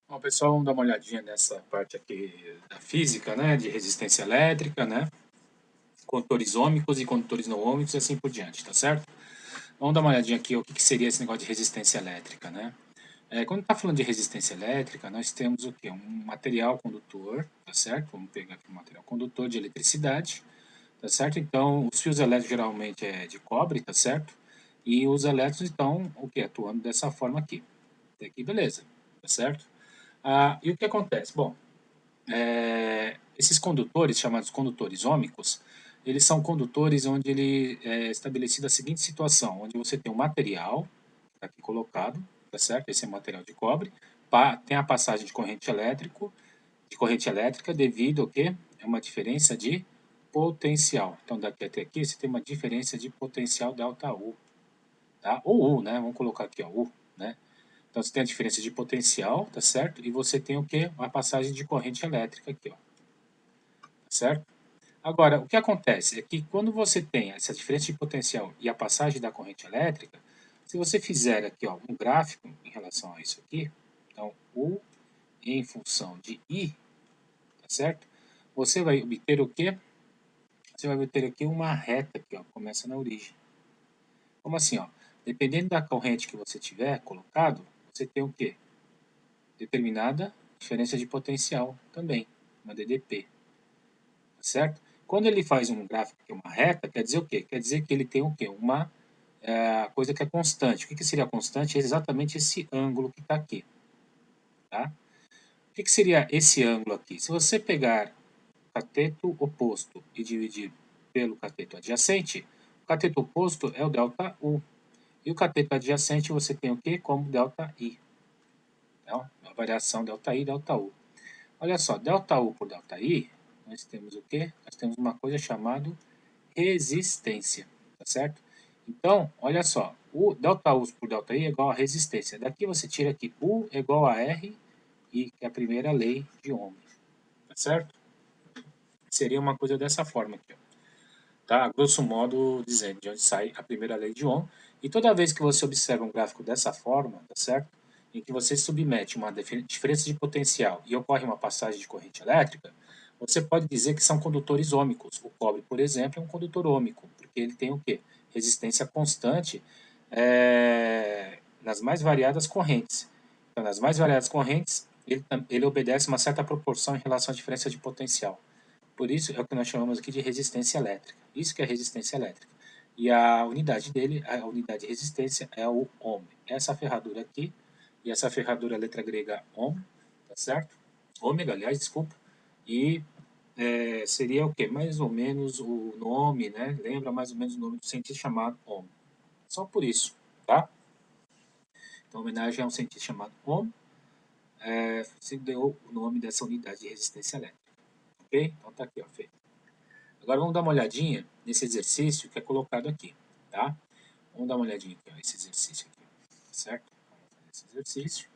Bom, pessoal, vamos dar uma olhadinha nessa parte aqui da física, né, de resistência elétrica, né, condutores ômicos e condutores não ômicos e assim por diante, tá certo? Vamos dar uma olhadinha aqui o que seria esse negócio de resistência elétrica, né? Quando está falando de resistência elétrica, nós temos o quê? Um material condutor, tá certo? Vamos pegar aqui um material condutor de eletricidade, tá certo? Então, os fios elétricos geralmente é de cobre, tá certo? E os elétrons, então, o que? Atuando dessa forma aqui. Até aqui, beleza, tá certo? E o que acontece? Bom, esses condutores, chamados condutores ômicos, eles são condutores onde ele é estabelecida a seguinte situação, onde você tem um material, tá aqui colocado, tá certo? Esse é material de cobre, tem a passagem de corrente elétrica devido ao quê? É uma diferença de potencial. Então, daqui até aqui, você tem uma diferença de potencial delta U, tá? Ou U, né? Vamos colocar aqui, ó, U, né? Então, você tem a diferença de potencial, tá certo? E você tem o quê? Uma passagem de corrente elétrica aqui, ó, tá certo? Agora, o que acontece é que quando você tem essa diferença de potencial e a passagem da corrente elétrica, se você fizer aqui ó, um gráfico em relação a isso aqui, então U em função de I, tá certo? Você vai obter o quê? Você vai obter aqui uma reta aqui, ó, começa na origem. Como assim, ó? Dependendo da corrente que você tiver colocado, você tem o quê? Determinada diferença de potencial também, uma DDP, tá certo? Quando ele faz um gráfico aqui, uma reta, quer dizer o quê? Quer dizer que ele tem o quê? Uma coisa que é constante. O que seria constante? É exatamente esse ângulo que está aqui. Tá? O que seria esse ângulo aqui? Se você pegar o cateto oposto e dividir pelo cateto adjacente, o cateto oposto é o delta U. E o cateto adjacente você tem o quê? Como delta I. Então, a variação delta I e delta U. Olha só, delta U por delta I, nós temos o quê? Nós temos uma coisa chamada resistência, tá certo? Então, olha só, o delta U por delta I é igual a resistência. Daqui você tira aqui U é igual a R, I, que é a primeira lei de Ohm, tá certo? Seria uma coisa dessa forma aqui, ó. Tá? Grosso modo, dizendo de onde sai a primeira lei de Ohm. E toda vez que você observa um gráfico dessa forma, tá certo? Em que você submete uma diferença de potencial e ocorre uma passagem de corrente elétrica, você pode dizer que são condutores ômicos. O cobre, por exemplo, é um condutor ômico, porque ele tem o quê? Resistência constante nas mais variadas correntes. Então, nas mais variadas correntes, ele obedece uma certa proporção em relação à diferença de potencial. Por isso é o que nós chamamos aqui de resistência elétrica. Isso que é resistência elétrica. E a unidade dele, a unidade de resistência é o ohm. Essa ferradura aqui, e essa ferradura letra grega ohm, tá certo? Ômega, aliás, desculpa. E seria o que? Mais ou menos o nome, né? Lembra mais ou menos o nome do cientista chamado Ohm. Só por isso, tá? Então, homenagem a um cientista chamado Ohm, se deu o nome dessa unidade de resistência elétrica. Ok? Então tá aqui, ó, feito. Agora vamos dar uma olhadinha nesse exercício que é colocado aqui, tá? Vamos dar uma olhadinha aqui, ó, esse exercício aqui, certo? Vamos fazer esse exercício,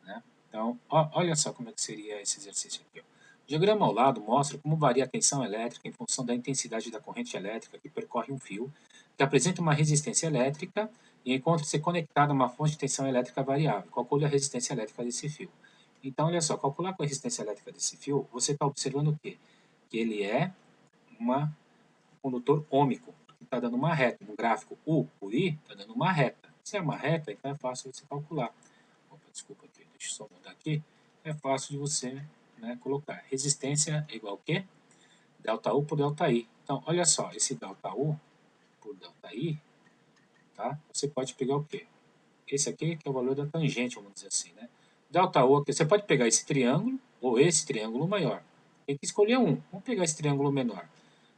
né? Então, olha só como é que seria esse exercício aqui, ó. O diagrama ao lado mostra como varia a tensão elétrica em função da intensidade da corrente elétrica que percorre um fio, que apresenta uma resistência elétrica e encontra-se conectado a uma fonte de tensão elétrica variável. Calcule a resistência elétrica desse fio. Então, olha só, calcular com a resistência elétrica desse fio, você está observando o quê? Que ele é um condutor ômico, que está dando uma reta. No gráfico U por I, está dando uma reta. Se é uma reta, então é fácil você calcular. Opa, desculpa aqui, deixa eu só mudar aqui. É fácil de você colocar. Resistência é igual a quê? Delta U por delta I. Então, olha só, esse delta U por delta I, tá? Você pode pegar o quê? Esse aqui que é o valor da tangente, vamos dizer assim, né? Delta U aqui, você pode pegar esse triângulo ou esse triângulo maior. Tem que escolher um. Vamos pegar esse triângulo menor.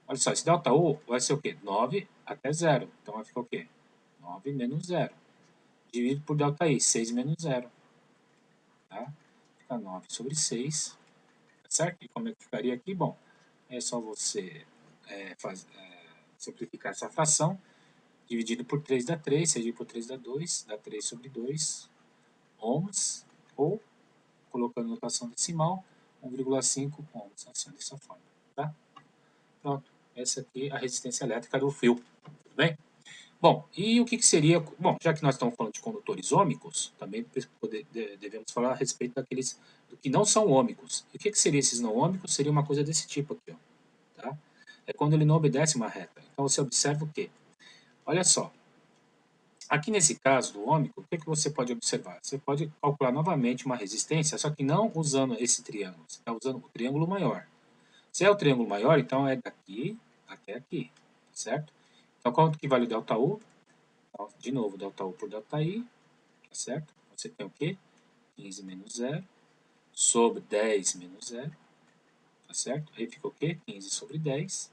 Olha só, esse delta U vai ser o quê? 9 até 0. Então vai ficar o quê? 9 menos 0. Dividido por delta I, 6 menos 0. Tá? Fica 9 sobre 6. Tá certo? E como é que ficaria aqui? Bom, é só você simplificar essa fração. Dividido por 3 dá 3, 6 dividido por 3 dá 3 sobre 2 ohms. Ou, colocando notação decimal, 1,5 ohms. Assim, dessa forma. Tá? Pronto. Essa aqui é a resistência elétrica do fio. Tudo bem? Bom, e o que, que seria... Bom, já que nós estamos falando de condutores ômicos, também devemos falar a respeito daqueles do que não são ômicos. E o que, que seria esses não ômicos? Seria uma coisa desse tipo aqui, ó, tá? É quando ele não obedece uma reta. Então, você observa o quê? Olha só. Aqui nesse caso do ômico, o que, que você pode observar? Você pode calcular novamente uma resistência, só que não usando esse triângulo. Você está usando o triângulo maior. Se é o triângulo maior, então é daqui até aqui, certo? Então, quanto que vale o ΔU? Então, de novo, ΔU por ΔI, tá certo? Você tem o quê? 15 menos 0 sobre 10 menos 0, tá certo? Aí fica o quê? 15 sobre 10.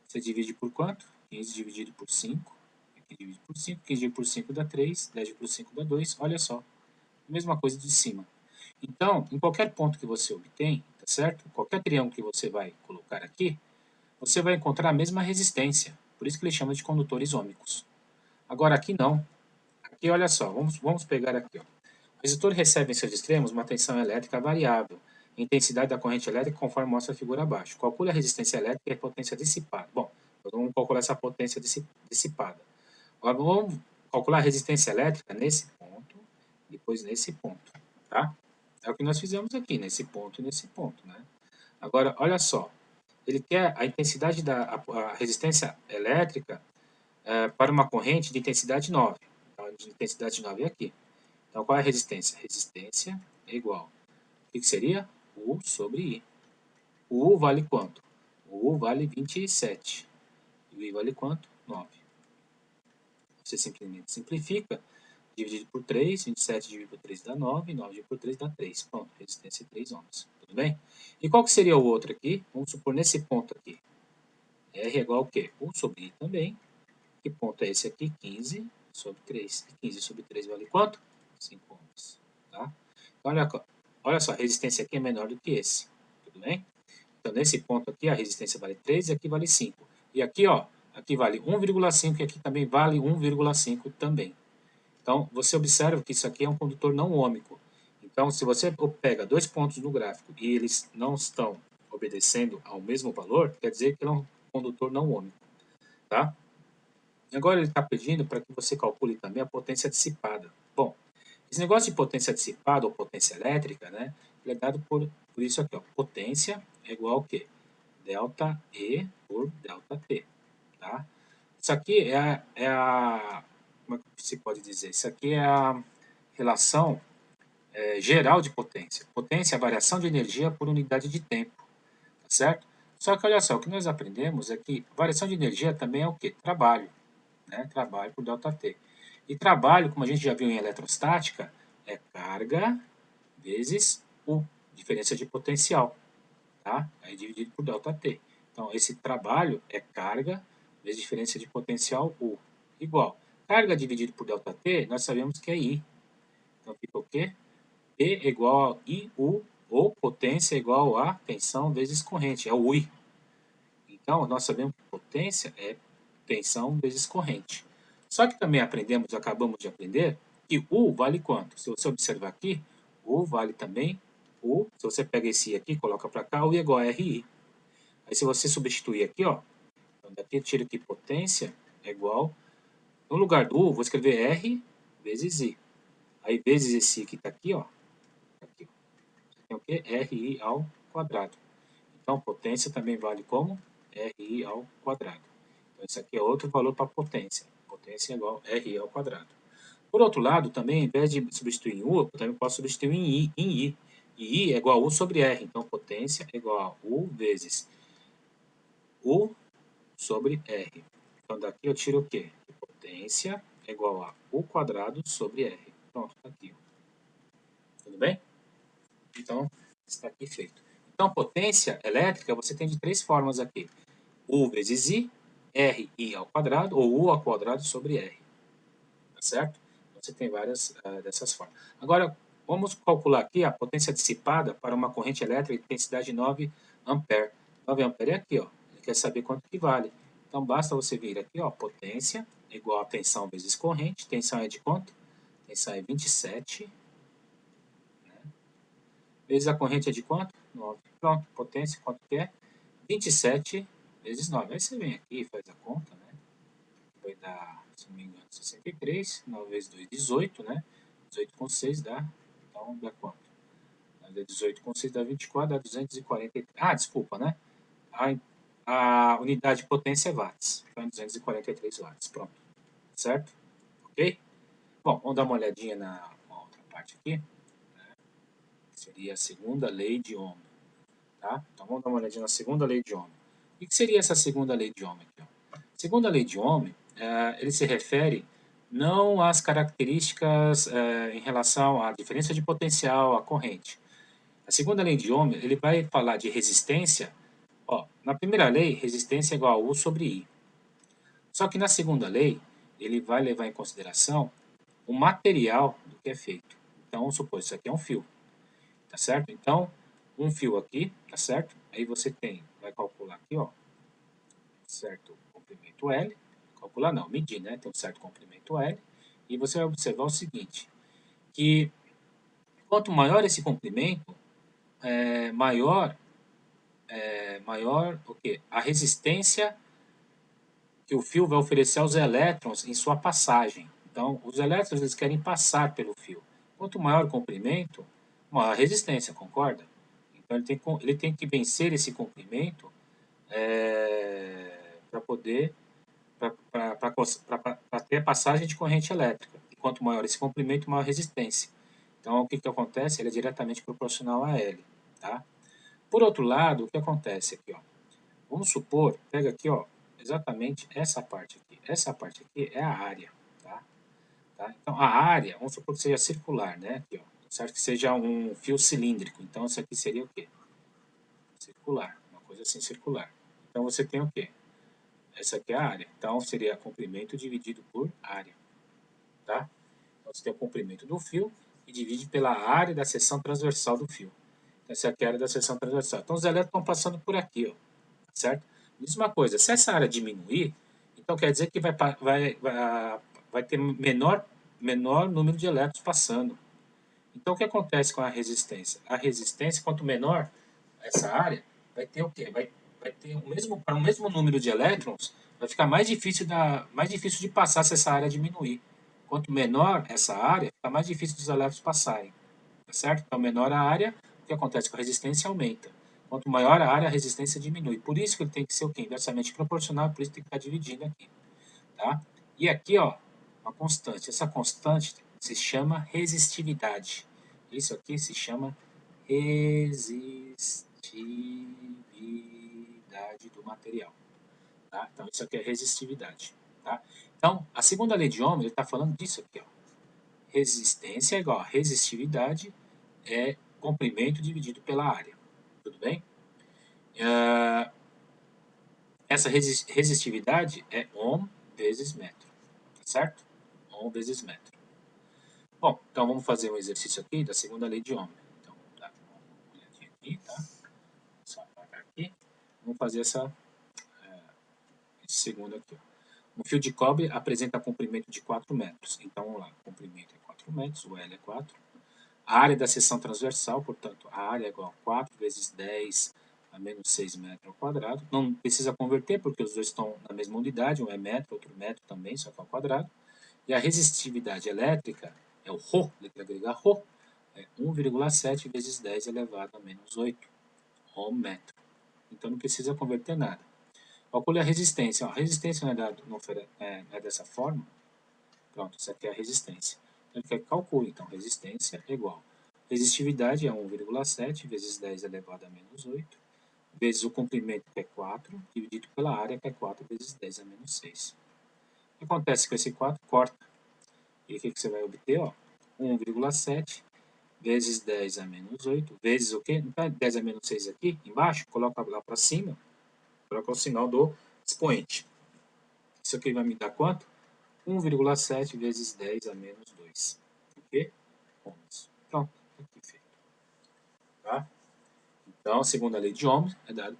Você divide por quanto? 15 dividido por 5. Aqui divide por 5. 15 dividido por 5 dá 3. 10 por 5 dá 2. Olha só. Mesma coisa de cima. Então, em qualquer ponto que você obtém, tá certo? Qualquer triângulo que você vai colocar aqui, você vai encontrar a mesma resistência. Por isso que ele chama de condutores ômicos. Agora, aqui não. Aqui, olha só. Vamos pegar aqui, ó. O resistor recebe em seus extremos uma tensão elétrica variável, intensidade da corrente elétrica conforme mostra a figura abaixo. Calcule a resistência elétrica e a potência dissipada. Bom, vamos calcular essa potência dissipada. Agora vamos calcular a resistência elétrica nesse ponto, depois nesse ponto, tá? É o que nós fizemos aqui, nesse ponto e nesse ponto, né? Agora, olha só, ele quer a intensidade a resistência elétrica para uma corrente de intensidade 9. Então, de intensidade 9 é aqui. Então, qual é a resistência? Resistência é igual. O que seria? U sobre I. O U vale quanto? O U vale 27. E o I vale quanto? 9. Você simplesmente simplifica. Dividido por 3, 27 dividido por 3 dá 9, 9 dividido por 3 dá 3. Pronto, resistência 3 ohms. Tudo bem? E qual que seria o outro aqui? Vamos supor nesse ponto aqui. R é igual ao quê? U sobre I também. Que ponto é esse aqui? 15 sobre 3. E 15 sobre 3 vale quanto? 5 ohms. Tá? Então, olha só, a resistência aqui é menor do que esse. Tudo bem? Então, nesse ponto aqui, a resistência vale 3 e aqui vale 5. E aqui, ó, aqui vale 1,5 e aqui também vale 1,5 também. Então, você observa que isso aqui é um condutor não ômico. Então, se você pega dois pontos no gráfico e eles não estão obedecendo ao mesmo valor, quer dizer que ele é um condutor não ômico. Tá? E agora ele está pedindo para que você calcule também a potência dissipada. Bom, esse negócio de potência dissipada ou potência elétrica, né, ele é dado por isso aqui, ó, potência é igual ao quê? Delta E por delta T. Tá? Isso aqui como é que se pode dizer? Isso aqui é a relação geral de potência. Potência é a variação de energia por unidade de tempo, tá certo? Só que olha só, o que nós aprendemos é que variação de energia também é o quê? Trabalho, né? Trabalho por ΔT. E trabalho, como a gente já viu em eletrostática, é carga vezes U, diferença de potencial, tá? Aí dividido por ΔT. Então, esse trabalho é carga vezes diferença de potencial U, igual. Carga dividido por ΔT, nós sabemos que é I. Então, fica o quê? P é igual a IU, ou potência é igual a tensão vezes corrente, é o I. Então, nós sabemos que potência é tensão vezes corrente. Só que também acabamos de aprender, que U vale quanto? Se você observar aqui, U vale também U. Se você pega esse I aqui, coloca para cá, U é igual a RI. Aí se você substituir aqui, ó, então daqui eu tiro que potência é igual, no lugar do U, vou escrever R vezes I. Aí vezes esse I que está aqui, ó, aqui, tem o quê? RI ao quadrado. Então, potência também vale como RI ao quadrado. Então, isso aqui é outro valor para potência. Potência é igual a RI ao quadrado. Por outro lado, também, ao invés de substituir em U, eu também posso substituir em I. E I é igual a U sobre R. Então, potência é igual a U vezes U sobre R. Então, daqui eu tiro o quê? Potência é igual a U quadrado sobre R. Pronto, está aqui. Tudo bem? Então, está aqui feito. Então, potência elétrica você tem de três formas aqui. U vezes I, RI ao quadrado, ou U ao quadrado sobre R. Tá certo? Você tem várias dessas formas. Agora, vamos calcular aqui a potência dissipada para uma corrente elétrica de intensidade 9 ampere. 9 ampere é aqui, ó. Ele quer saber quanto que vale. Então, basta você vir aqui, ó, potência igual a tensão vezes corrente. Tensão é de quanto? Tensão é 27. Vezes a corrente é de quanto? 9. Pronto, potência, quanto que é? 27 vezes 9. Aí você vem aqui e faz a conta, né? vai dar, se não me engano, 63. 9 vezes 2, 18, né? 18 com 6 dá, então dá quanto? 18 com 6 dá 24, dá 243. Ah, desculpa, né? A unidade de potência é watts, então 243 watts, pronto, certo? Ok? Bom, vamos dar uma olhadinha na outra parte aqui, né? Seria a segunda lei de Ohm, tá? Então vamos dar uma olhadinha na segunda lei de Ohm. O que seria essa segunda lei de Ohm aqui? Ó? Segunda lei de Ohm, ele se refere não às características em relação à diferença de potencial, à corrente. A segunda lei de Ohm, ele vai falar de resistência. Ó, na primeira lei, resistência é igual a U sobre I. Só que na segunda lei, ele vai levar em consideração o material do que é feito. Então, vamos supor, isso aqui é um fio, tá certo? Então, um fio aqui, tá certo? Aí você vai calcular aqui, ó, certo comprimento L. Calcular não, medir, né? Tem um certo comprimento L. E você vai observar o seguinte, que quanto maior esse comprimento, maior o quê? A resistência que o fio vai oferecer aos elétrons em sua passagem. Então, os elétrons eles querem passar pelo fio. Quanto maior o comprimento, maior a resistência, concorda? Então, ele tem que vencer esse comprimento para poder para ter a passagem de corrente elétrica. E quanto maior esse comprimento, maior a resistência. Então, o que acontece? Ele é diretamente proporcional a L. Tá? Por outro lado, o que acontece aqui? Ó? Vamos supor, pega aqui, ó, exatamente essa parte aqui. Essa parte aqui é a área, tá? Então, a área, vamos supor que seja circular, né? Aqui, ó, certo? Que seja um fio cilíndrico. Então, isso aqui seria o quê? Circular, uma coisa assim circular. Então, você tem o quê? Essa aqui é a área. Então, seria comprimento dividido por área, tá? Então, você tem o comprimento do fio e divide pela área da seção transversal do fio. Essa aqui é a área da seção transversal. Então, os elétrons estão passando por aqui, ó, certo? Diz uma coisa, se essa área diminuir, então quer dizer que vai ter menor número de elétrons passando. Então, o que acontece com a resistência? A resistência, quanto menor essa área, vai ter o quê? Vai ter para o mesmo número de elétrons, vai ficar mais difícil de passar se essa área diminuir. Quanto menor essa área, fica mais difícil dos elétrons passarem. Tá certo? Então, menor a área, o que acontece com a resistência aumenta. Quanto maior a área, a resistência diminui. Por isso que ele tem que ser o quê? Inversamente proporcional, por isso tem que estar dividindo aqui. Tá? E aqui, ó, uma constante. Essa constante se chama resistividade. Isso aqui se chama resistividade do material. Tá? Então, isso aqui é resistividade. Tá? Então, a segunda lei de Ohm, ele está falando disso aqui. Ó. Resistência é igual a resistividade é comprimento dividido pela área. Tudo bem? Essa resistividade é Ohm vezes metro. Tá certo? Ohm vezes metro. Bom, então vamos fazer um exercício aqui da segunda lei de Ohm. Então, vamos dar uma olhadinha aqui, tá? Só apagar aqui. Vamos fazer esse segundo aqui. Ó. Um fio de cobre apresenta comprimento de 4 metros. Então, vamos lá. O comprimento é 4 metros, o L é 4. A área da seção transversal, portanto, a área é igual a 4 vezes 10 a menos 6 metros ao quadrado. Não precisa converter, porque os dois estão na mesma unidade, um é metro, outro metro também, só que ao quadrado. E a resistividade elétrica é o Rho, letra grega Rho, é 1,7 vezes 10 elevado a menos 8 ohm metro. Então não precisa converter nada. Calcule a resistência. A resistência não é dessa forma. Pronto, isso aqui é a resistência. Ele quer que calcule. Então, resistência é igual. Resistividade é 1,7 vezes 10 elevado a menos 8, vezes o comprimento, que é 4, dividido pela área, que é 4 vezes 10 a menos 6. O que acontece com esse 4? Corta. E o que você vai obter? 1,7 vezes 10 a menos 8, vezes o quê? Não está 10 a menos 6 aqui, embaixo? Coloca lá para cima, coloca o sinal do expoente. Isso aqui vai me dar quanto? 1,7 vezes 10 a menos 2. Ok? Ohms. Pronto, aqui feito. Tá? Então, a segunda lei de Ohm é dado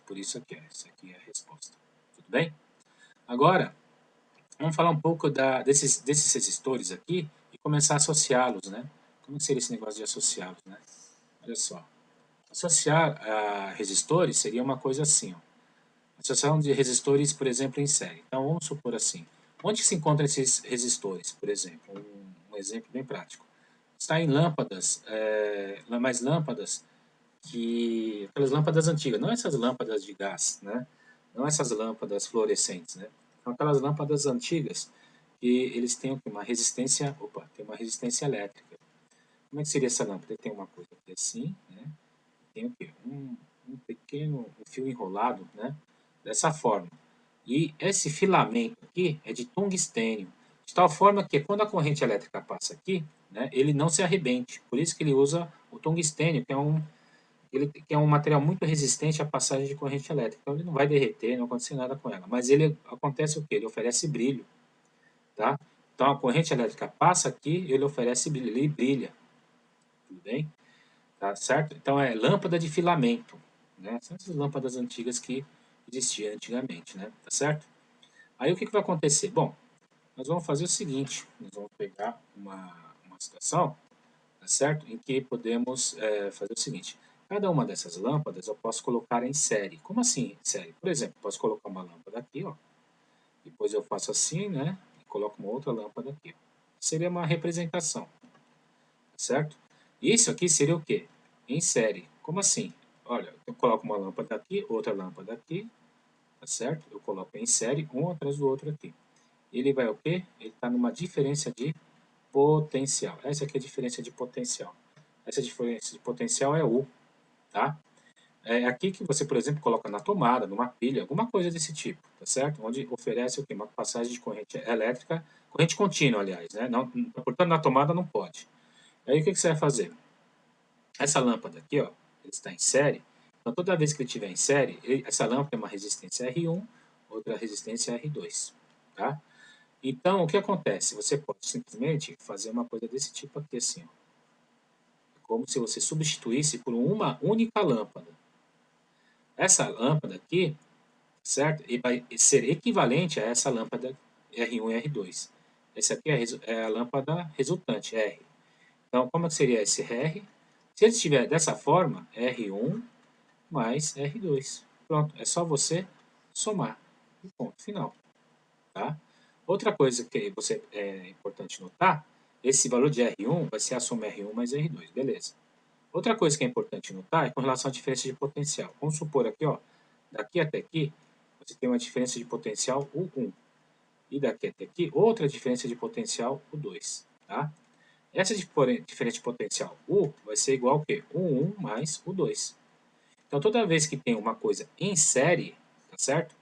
por isso aqui. Essa aqui é a resposta. Tudo bem? Agora, vamos falar um pouco desses resistores aqui e começar a associá-los, né? Como seria esse negócio de associá-los, né? Olha só. Associar a resistores seria uma coisa assim, ó. Associação de resistores, por exemplo, em série. Então, vamos supor assim. Onde se encontram esses resistores, por exemplo? Um exemplo bem prático. Está em lâmpadas, mais lâmpadas que... aquelas lâmpadas antigas, não essas lâmpadas de gás, né? Não essas lâmpadas fluorescentes, né? São aquelas lâmpadas antigas que eles têm uma resistência, tem uma resistência elétrica. Como é que seria essa lâmpada? Tem uma coisa aqui assim, né? Tem o quê? Um pequeno fio enrolado, né? Dessa forma. E esse filamento aqui é de tungstênio, de tal forma que quando a corrente elétrica passa aqui, né, ele não se arrebente. Por isso que ele usa o tungstênio, que é um material muito resistente à passagem de corrente elétrica. Então ele não vai derreter, não acontece nada com ela. Mas ele acontece o quê? Ele oferece brilho, tá? Então a corrente elétrica passa aqui, ele oferece brilho, ele brilha, tudo bem? Tá certo? Então é lâmpada de filamento, né? São essas lâmpadas antigas que existiam antigamente, né? Tá certo? Aí o que vai acontecer? Bom, nós vamos fazer o seguinte, nós vamos pegar uma situação, tá certo? Em que podemos fazer o seguinte, cada uma dessas lâmpadas eu posso colocar em série. Como assim em série? Por exemplo, posso colocar uma lâmpada aqui, ó, depois eu faço assim, né? E coloco uma outra lâmpada aqui. Seria uma representação, tá certo? Isso aqui seria o quê? Em série. Como assim? Olha, eu coloco uma lâmpada aqui, outra lâmpada aqui, tá certo? Eu coloco em série, um atrás do outro aqui. Ele vai o quê? Ele está numa diferença de potencial. Essa aqui é a diferença de potencial. Essa diferença de potencial é U, tá? É aqui que você, por exemplo, coloca na tomada, numa pilha, alguma coisa desse tipo, tá certo? Onde oferece o quê? Uma passagem de corrente elétrica, corrente contínua, aliás, né? Não, portanto, na tomada não pode. Aí o que você vai fazer? Essa lâmpada aqui, ó, ele está em série. Então, toda vez que ele estiver em série, essa lâmpada tem uma resistência R1, outra resistência R2, tá? Então, o que acontece? Você pode simplesmente fazer uma coisa desse tipo aqui, assim, ó. Como se você substituísse por uma única lâmpada. Essa lâmpada aqui, certo? E vai ser equivalente a essa lâmpada R1 e R2. Essa aqui é a lâmpada resultante, R. Então, como é que seria esse R? Se ele estiver dessa forma, R1 mais R2. Pronto, é só você somar. E ponto final. Tá? Outra coisa que é importante notar, esse valor de R1 vai ser a soma R1 mais R2, beleza. Outra coisa que é importante notar é com relação à diferença de potencial. Vamos supor aqui, ó, daqui até aqui, você tem uma diferença de potencial U1. E daqui até aqui, outra diferença de potencial U2. Tá? Essa diferença de potencial U vai ser igual ao quê? U1 mais U2. Então, toda vez que tem uma coisa em série, tá certo?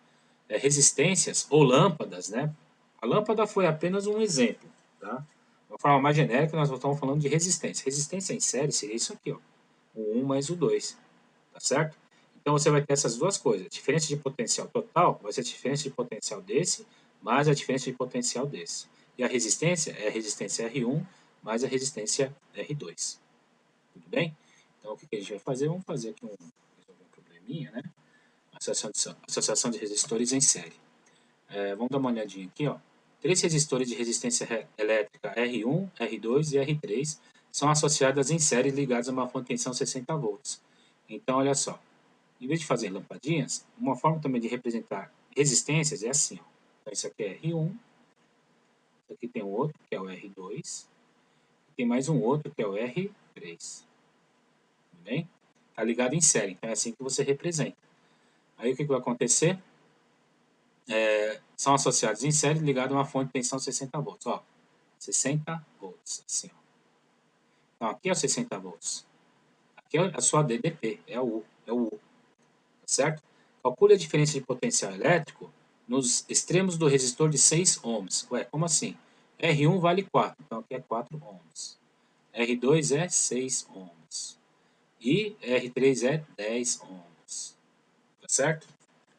Resistências ou lâmpadas, né? A lâmpada foi apenas um exemplo, tá? De uma forma mais genérica, nós estamos falando de resistência. Resistência em série seria isso aqui, ó. O 1 mais o 2, tá certo? Então, você vai ter essas duas coisas. A diferença de potencial total vai ser a diferença de potencial desse mais a diferença de potencial desse. E a resistência é a resistência R1 mais a resistência R2. Tudo bem? Então, o que a gente vai fazer? Vamos fazer aqui um probleminha, né? Associação de resistores em série. Vamos dar uma olhadinha aqui, ó. Três resistores de resistência elétrica R1, R2 e R3 são associadas em série ligadas a uma fonte de tensão 60 volts. Então, olha só. Em vez de fazer lampadinhas, uma forma também de representar resistências é assim, ó. Então, isso aqui é R1, aqui tem um outro, que é o R2, e tem mais um outro, que é o R3. Tudo bem? Está ligado em série, então é assim que você representa. Aí o que vai acontecer? São associados em série ligados a uma fonte de tensão 60 volts. Ó, 60 volts, assim, ó. Então, aqui é o 60 volts. Aqui é a sua DDP, é o U, tá certo? Calcule a diferença de potencial elétrico nos extremos do resistor de 6 ohms. Ué, como assim? R1 vale 4, então aqui é 4 ohms. R2 é 6 ohms. E R3 é 10 ohms. Tá certo?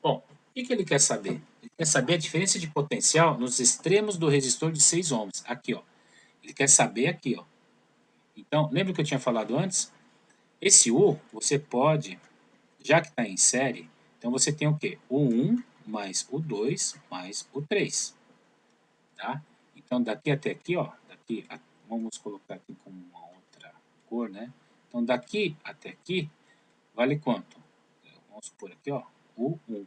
Bom, o que ele quer saber? Ele quer saber a diferença de potencial nos extremos do resistor de 6 ohms. Aqui, ó. Ele quer saber aqui, ó. Então, lembra que eu tinha falado antes? Esse U, você pode, já que está em série, então você tem o quê? O 1 mais o 2 mais o 3. Tá? Então, daqui até aqui, ó. Vamos colocar aqui com uma outra cor, né? Então, daqui até aqui, vale quanto? Vamos supor aqui, ó. O 1.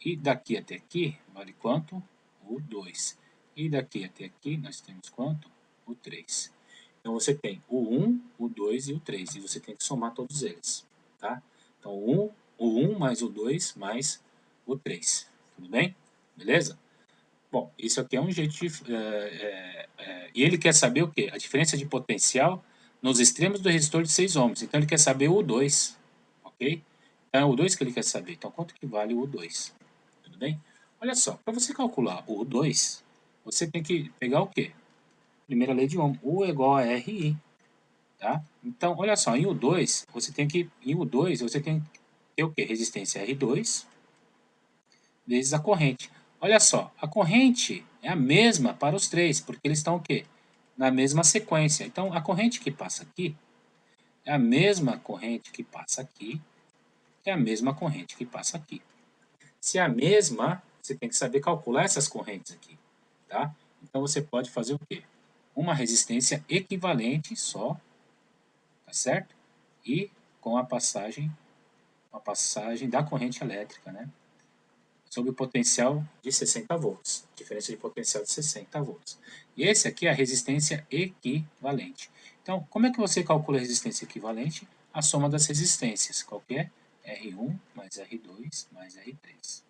E daqui até aqui, vale quanto? O 2. E daqui até aqui, nós temos quanto? O 3. Então, você tem o 1, o 2 e o 3. E você tem que somar todos eles, tá? Então, o 1 mais o 2 mais o 3. Tudo bem? Beleza? Bom, isso aqui é um jeito de... e ele quer saber o quê? A diferença de potencial nos extremos do resistor de 6 ohms. Então, ele quer saber o 2, ok? Então, é o 2 que ele quer saber. Então, quanto que vale o 2? Tudo bem? Olha só, para você calcular o 2, você tem que pegar o quê? Primeira lei de Ohm, U é igual a RI, tá? Então, olha só, em U2, você tem que ter o quê? Resistência R2 vezes a corrente. Olha só, a corrente é a mesma para os três, porque eles estão o quê? Na mesma sequência. Então, a corrente que passa aqui é a mesma corrente que passa aqui, é a mesma corrente que passa aqui. Se é a mesma, você tem que saber calcular essas correntes aqui, tá? Então, você pode fazer o quê? Uma resistência equivalente só, tá certo? E com a passagem da corrente elétrica, né? Sob o potencial de 60 volts, diferença de potencial de 60 volts. E esse aqui é a resistência equivalente. Então, como é que você calcula a resistência equivalente? A soma das resistências, qual que é? R1 mais R2 mais R3.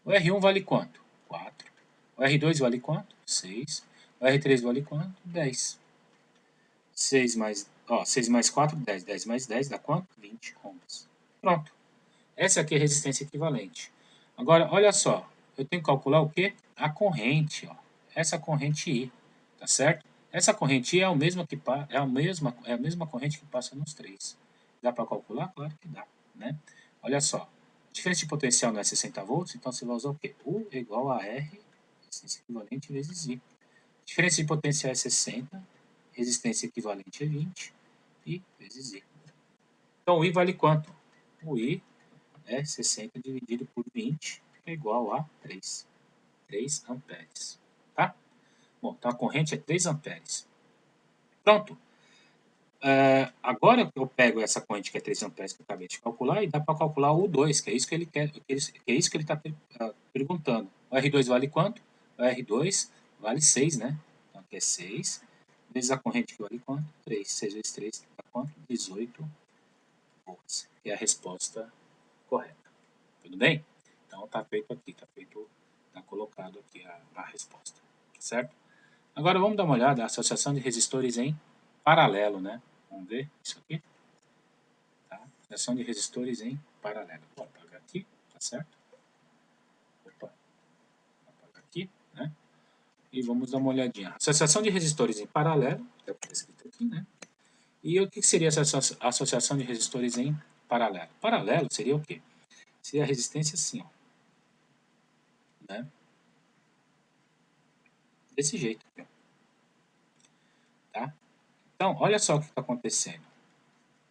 O R1 vale quanto? 4. O R2 vale quanto? 6. O R3 vale quanto? 10. 6 mais 4, 10. 10 mais 10 dá quanto? 20 ohms. Pronto. Essa aqui é a resistência equivalente. Agora, olha só. Eu tenho que calcular o quê? A corrente. Ó. Essa corrente I. Tá certo? Essa corrente I é a mesma corrente que passa nos três. Dá para calcular? Claro que dá. Né? Olha só. A diferença de potencial não é 60 volts, então você vai usar o quê? U é igual a R, resistência equivalente, vezes I. A diferença de potencial é 60, resistência equivalente é 20, I vezes I. Então, o I vale quanto? O I é 60 dividido por 20, que é igual a 3. 3 amperes. Tá? Bom, então a corrente é 3 amperes. Pronto. Agora eu pego essa corrente que é 3 amperes que eu acabei de calcular e dá para calcular o U2, que é isso que ele quer, que é isso que ele está perguntando. O R2 vale quanto? O R2 vale 6, né? Então aqui é 6, vezes a corrente que vale quanto? 3. 6 vezes 3 dá quanto? 18 volts, que é a resposta correta. Tudo bem? Então está feito aqui, está colocado aqui a resposta, certo? Agora vamos dar uma olhada na associação de resistores em paralelo, né? Vamos ver isso aqui. Tá? Associação de resistores em paralelo. Vou apagar aqui, tá certo? Opa, vou apagar aqui, né? E vamos dar uma olhadinha. Associação de resistores em paralelo, é o que está escrito aqui, né? E o que seria essa associação de resistores em paralelo? Paralelo seria o quê? Seria a resistência assim, ó, né? Desse jeito aqui, ó. Tá? Então, olha só o que está acontecendo.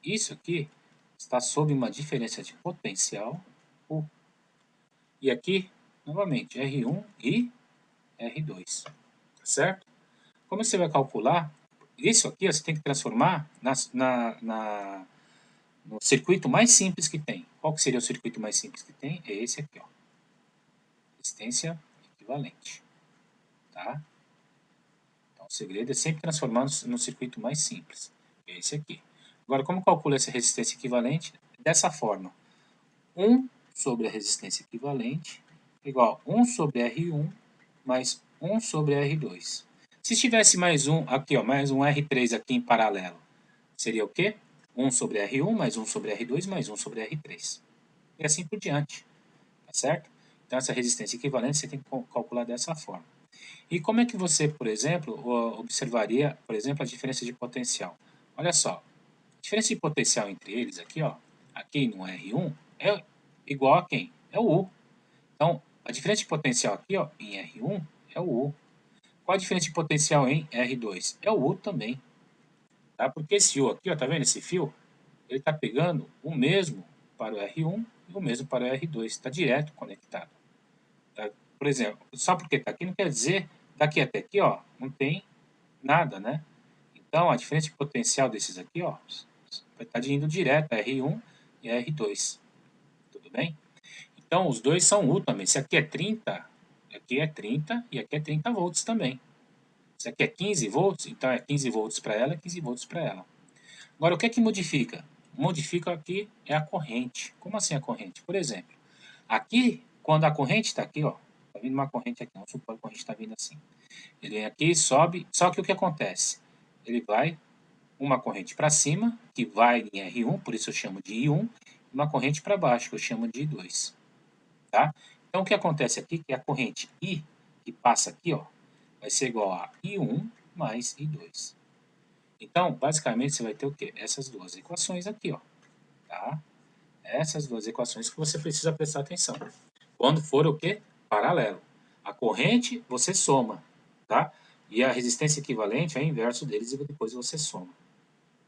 Isso aqui está sob uma diferença de potencial U. E aqui, novamente, R1 e R2. Tá certo? Como você vai calcular? Isso aqui você tem que transformar no circuito mais simples que tem. Qual que seria o circuito mais simples que tem? É esse aqui, ó. Resistência equivalente. Tá? Então, o segredo é sempre transformar no circuito mais simples. É esse aqui. Agora, como calcula essa resistência equivalente? Dessa forma. 1 sobre a resistência equivalente igual a 1 sobre R1 mais 1 sobre R2. Se tivesse mais um aqui, ó, mais um R3 aqui em paralelo, seria o quê? 1 sobre R1 mais 1 sobre R2 mais 1 sobre R3. E assim por diante, tá certo? Então, essa resistência equivalente você tem que calcular dessa forma. E como é que você, por exemplo, observaria, por exemplo, a diferença de potencial? Olha só, a diferença de potencial entre eles aqui, ó, aqui no R1, é igual a quem? É o U. Então, a diferença de potencial aqui, ó, em R1 é o U. Qual a diferença de potencial em R2? É o U também. Tá? Porque esse U aqui, ó, tá vendo esse fio? Ele está pegando o mesmo para o R1 e o mesmo para o R2. Está direto conectado. Tá? Por exemplo, só porque está aqui não quer dizer daqui até aqui, ó, não tem nada, né? Então, a diferença de potencial desses aqui, ó, vai estar indo direto a R1 e a R2. Tudo bem? Então, os dois são U também. Se aqui é 30 e aqui é 30 volts também. Se aqui é 15 volts, então é 15 volts para ela, 15 volts para ela. Agora, o que é que modifica? Modifica aqui é a corrente. Como assim a corrente? Por exemplo, aqui, quando a corrente está aqui, ó, está vindo uma corrente aqui, vamos supor que a corrente está vindo assim. Ele vem aqui, sobe, só que o que acontece? Ele vai uma corrente para cima, que vai em R1, por isso eu chamo de I1, e uma corrente para baixo, que eu chamo de I2. Tá? Então, o que acontece aqui é que a corrente I, que passa aqui, ó, vai ser igual a I1 mais I2. Então, basicamente, você vai ter o quê? Essas duas equações aqui, ó. Tá? Essas duas equações que você precisa prestar atenção. Quando for o quê? Paralelo. A corrente, você soma, tá? E a resistência equivalente é o inverso deles e depois você soma.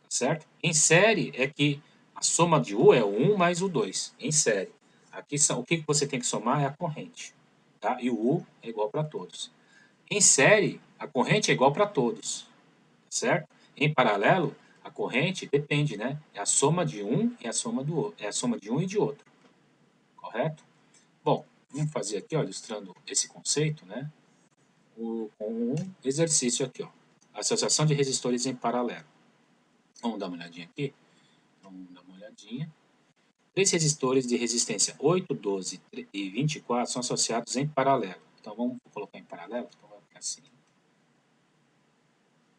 Tá certo? Em série é que a soma de U é o 1 mais o 2. Em série. Aqui o que você tem que somar é a corrente. Tá? E o U é igual para todos. Em série, a corrente é igual para todos. Certo? Em paralelo, a corrente depende, né? É a soma de um e a soma do outro. É a soma de um e de outro. Correto? Bom, vamos fazer aqui, ó, ilustrando esse conceito, né? Com um exercício aqui, ó. Associação de resistores em paralelo. Vamos dar uma olhadinha aqui? Vamos dar uma olhadinha. Três resistores de resistência 8, 12 e 24 são associados em paralelo. Então, vamos colocar em paralelo? Então, vai ficar assim.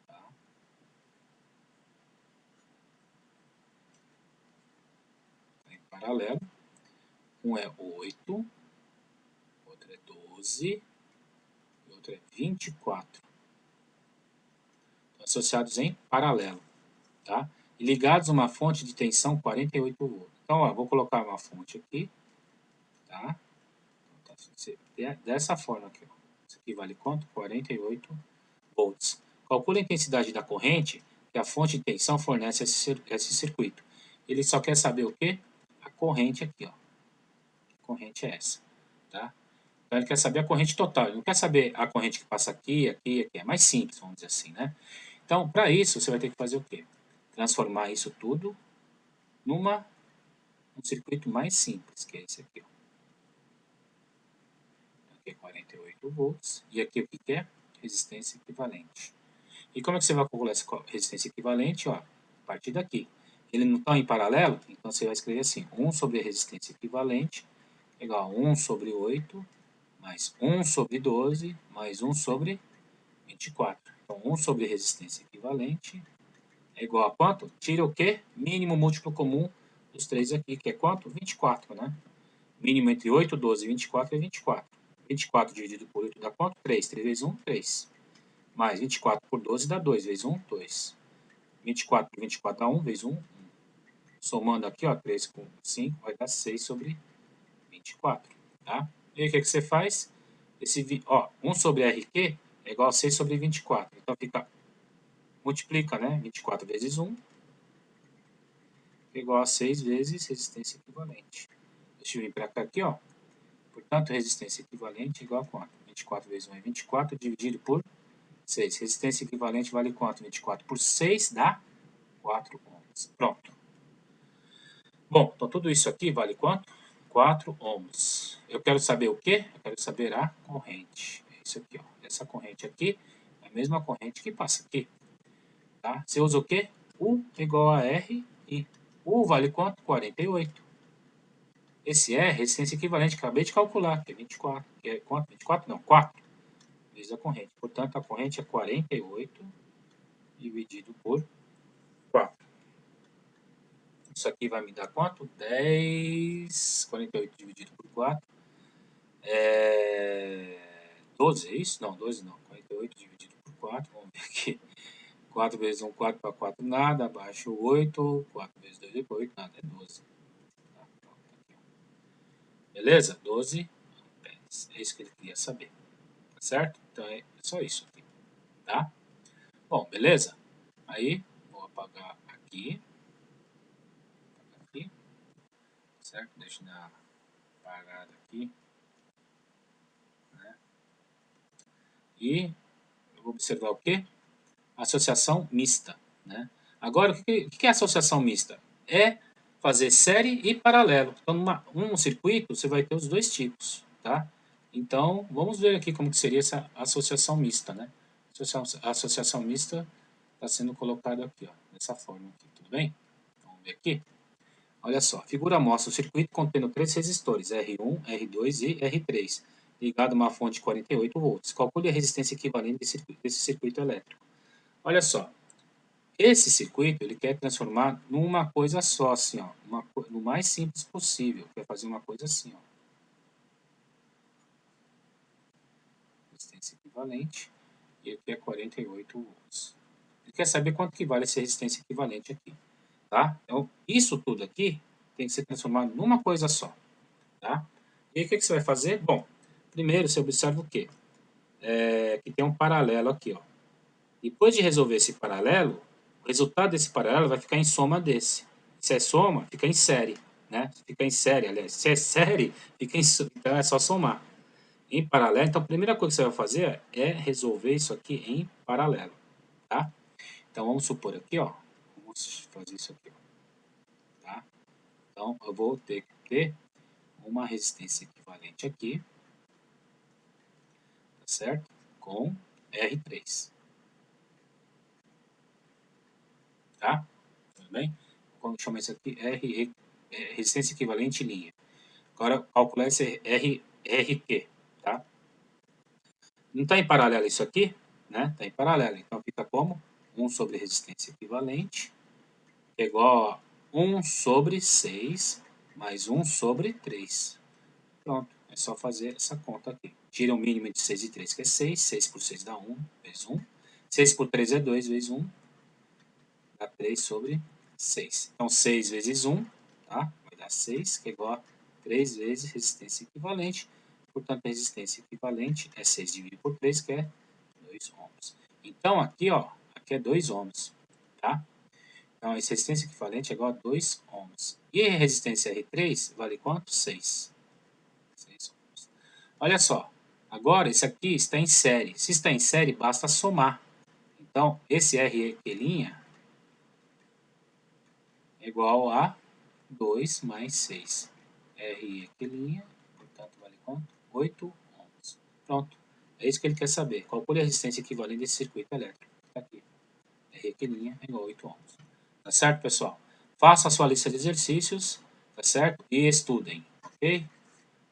Tá? Em paralelo. Um é 8, outro é 12 e outro é 24. Estão associados em paralelo. Tá? E ligados a uma fonte de tensão 48 volts. Então, ó, vou colocar uma fonte aqui. Tá? Dessa forma aqui. Ó. Isso aqui vale quanto? 48 volts. Calcule a intensidade da corrente que a fonte de tensão fornece a esse circuito. Ele só quer saber o quê? A corrente aqui. Ó. A corrente é essa. Tá? Então, ele quer saber a corrente total. Ele não quer saber a corrente que passa aqui, aqui, aqui. É mais simples, vamos dizer assim, né? Então, para isso, você vai ter que fazer o quê? Transformar isso tudo num circuito mais simples, que é esse aqui. Ó. Aqui é 48 volts. E aqui o que é? Resistência equivalente. E como é que você vai calcular essa resistência equivalente? Ó, a partir daqui. Ele não está em paralelo? Então você vai escrever assim, 1 sobre a resistência equivalente é igual a 1 sobre 8 mais 1 sobre 12 mais 1 sobre 24. Então, 1 sobre resistência equivalente é igual a quanto? Tira o quê? Mínimo múltiplo comum dos três aqui, que é quanto? 24, né? Mínimo entre 8, 12 e 24 é 24. 24 dividido por 8 dá quanto? 3. 3 vezes 1, 3. Mais 24 por 12 dá 2. Vezes 1, 2. 24 por 24 dá 1. Vezes 1, 1. Somando aqui, ó, 3 com 5 vai dar 6 sobre 24. Tá? E aí o que, você faz? Ó, 1 sobre RQ é igual a 6 sobre 24. Então fica, multiplica, né? 24 vezes 1 é igual a 6 vezes resistência equivalente. Deixa eu vir para cá aqui, ó. Portanto, resistência equivalente é igual a quanto? 24 vezes 1 é 24, dividido por 6. Resistência equivalente vale quanto? 24 por 6 dá 4 ohms. Pronto. Bom, então tudo isso aqui vale quanto? 4 ohms. Eu quero saber o quê? Eu quero saber a corrente. É isso aqui, ó. Essa corrente aqui é a mesma corrente que passa aqui. Tá? Você usa o quê? U igual a R e U vale quanto? 48. Esse é resistência equivalente, acabei de calcular, que é 24. Que é quanto? 24? Não, 4 vezes a corrente. Portanto, a corrente é 48 dividido por 4. Isso aqui vai me dar quanto? 10. 48 dividido por 4. 12, é isso? Não, 12 não. 48 dividido por 4. Vamos ver aqui. 4 vezes 1, 4 para 4, nada. Abaixo 8. 4 vezes 2 é 8, nada. É 12. Tá, pronto, aqui, beleza? 12 amperes. É isso que ele queria saber. Tá certo? Então é só isso aqui. Tá? Bom, beleza? Aí, vou apagar aqui. Aqui. Certo? Deixa eu dar uma apagada aqui. Né? E eu vou observar o quê? Associação mista. Né? Agora, o que é associação mista? É fazer série e paralelo. Então, um circuito, você vai ter os dois tipos, tá? Então, vamos ver aqui como que seria essa associação mista, né? Associação mista está sendo colocado aqui, ó, dessa forma aqui, tudo bem? Vamos ver aqui. Olha só, a figura mostra o circuito contendo três resistores, R1, R2 e R3, ligado a uma fonte de 48 volts. Calcule a resistência equivalente desse circuito elétrico. Olha só, esse circuito ele quer transformar numa coisa só, assim, ó, no mais simples possível. Quer fazer uma coisa assim, ó. Resistência equivalente, e aqui é 48 volts. Ele quer saber quanto que vale essa resistência equivalente aqui, tá? Então, isso tudo aqui tem que ser transformado numa coisa só, tá? E aí, o que você vai fazer? Bom, primeiro você observa o quê? Que tem um paralelo aqui, ó. Depois de resolver esse paralelo, o resultado desse paralelo vai ficar em soma desse. Se é soma, fica em série, né? Fica em série, aliás. Se é série, fica em então é só somar. Em paralelo, então a primeira coisa que você vai fazer é resolver isso aqui em paralelo, tá? Então vamos supor aqui, ó. Vamos fazer isso aqui, ó, tá? Então eu vou ter que ter uma resistência equivalente aqui, tá certo? Com R3, tá? Tudo bem? Vamos chamar isso aqui resistência equivalente linha. Agora calcular esse RQ, tá? Não está em paralelo isso aqui, né? Está em paralelo, então fica como 1 sobre resistência equivalente, que é igual a 1 sobre 6 mais 1 sobre 3. Pronto, é só fazer essa conta aqui. Tira o mínimo de 6 e 3, que é 6. 6 por 6 dá 1, vezes 1. 6 por 3 é 2, vezes 1. Dá 3 sobre 6. Então, 6 vezes 1, tá? Vai dar 6, que é igual a 3 vezes resistência equivalente. Portanto, a resistência equivalente é 6 dividido por 3, que é 2 ohms. Então, aqui, ó, aqui é 2 ohms, tá? Então, essa resistência equivalente é igual a 2 ohms. E a resistência R3 vale quanto? 6. 6 ohms. Olha só, agora esse aqui está em série. Se está em série, basta somar. Então, esse R aqui' é igual a 2 mais 6. R aqui', portanto, vale quanto? 8 ohms. Pronto. É isso que ele quer saber. Calcule a resistência equivalente desse circuito elétrico. Está aqui. R aqui' é igual a 8 ohms. Tá certo, pessoal? Faça a sua lista de exercícios, tá certo? E estudem, ok?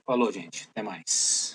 Falou, gente. Até mais.